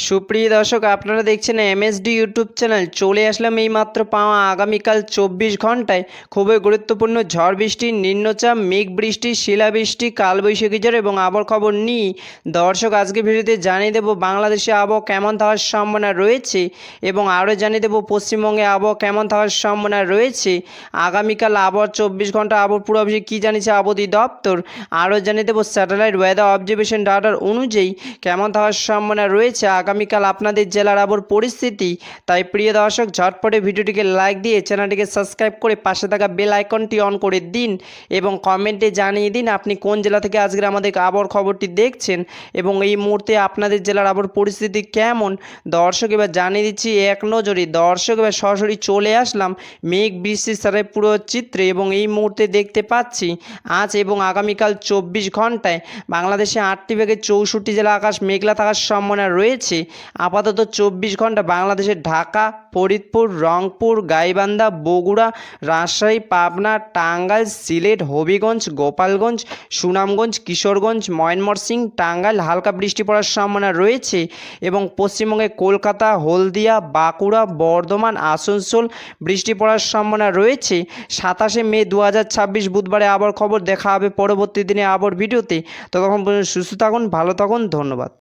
সুপ্রিয় দর্শক, আপনারা দেখছেন এমএসডি ইউটিউব চ্যানেল। চলে আসলাম এই মাত্র পাওয়া আগামীকাল 24 ঘন্টায় খুবই গুরুত্বপূর্ণ ঝড় বৃষ্টি, নিম্নচাপ, মেঘ বৃষ্টি, শিলাবৃষ্টি, কালবৈশাখী ঝড় এবং আবহাওয়ার খবর নিয়ে দর্শক আজকে ভিডিওতে জানিয়ে দেব বাংলাদেশে আবহাওয়া কেমন থাকার সম্ভাবনা রয়েছে এবং আরও জানিয়ে দেব পশ্চিমবঙ্গে আবহাওয়া কেমন থাকার সম্ভাবনা রয়েছে। আগামীকাল আবহাওয়া 24 ঘন্টা আবহাওয়ার পূর্বাভাসে কী জানিয়েছে আবহাওয়া দপ্তর, আরও জানিয়ে দেব স্যাটেলাইট ওয়েদার অবজারভেশন ডাটার অনুযায়ী কেমন থাকার সম্ভাবনা রয়েছে আগামীকাল আপনাদের জেলার আবহাওয়ার পরিস্থিতি। তাই প্রিয় দর্শক, ঝটপটে ভিডিওটিকে লাইক দিয়ে চ্যানেলটিকে সাবস্ক্রাইব করে পাশে থাকা বেল আইকনটি অন করে দিন এবং কমেন্টে জানিয়ে দিন আপনি কোন জেলা থেকে আজকের আমাদের আবহাওয়ার খবরটি দেখছেন এবং এই মুহূর্তে আপনাদের জেলার আবহাওয়ার পরিস্থিতি কেমন। দর্শক, এবার জানিয়ে দিচ্ছি এক নজরে। দর্শক, এবার সরাসরি চলে আসলাম মেঘ বৃষ্টির সাথে পুরো চিত্রে এবং এই মুহূর্তে দেখতে পাচ্ছি আজ এবং আগামীকাল 24 ঘন্টায় বাংলাদেশে 8টি থেকে 64 জেলা আকাশ মেঘলা থাকার সম্ভাবনা রয়েছে। আপাতত 24 ঘন্টা বাংলাদেশের ঢাকা, ফরিদপুর, রংপুর, গাইবান্ধা, বগুড়া, রাজশাহী, পাবনা, টাঙ্গাইল, সিলেট, হবিগঞ্জ, গোপালগঞ্জ, সুনামগঞ্জ, কিশোরগঞ্জ, ময়মনসিংহ, টাঙ্গাইল হালকা বৃষ্টি পড়ার সম্ভাবনা রয়েছে এবং পশ্চিমবঙ্গে কলকাতা, হলদিয়া, বাঁকুড়া, বর্ধমান, আসানসোল বৃষ্টি পড়ার সম্ভাবনা রয়েছে। 27শে মে 2026 বুধবারে আবার খবর দেখা হবে পরবর্তী দিনে আবার ভিডিওতে। ততক্ষণ পর্যন্ত সুস্থ থাকুন, ভালো থাকুন, ধন্যবাদ।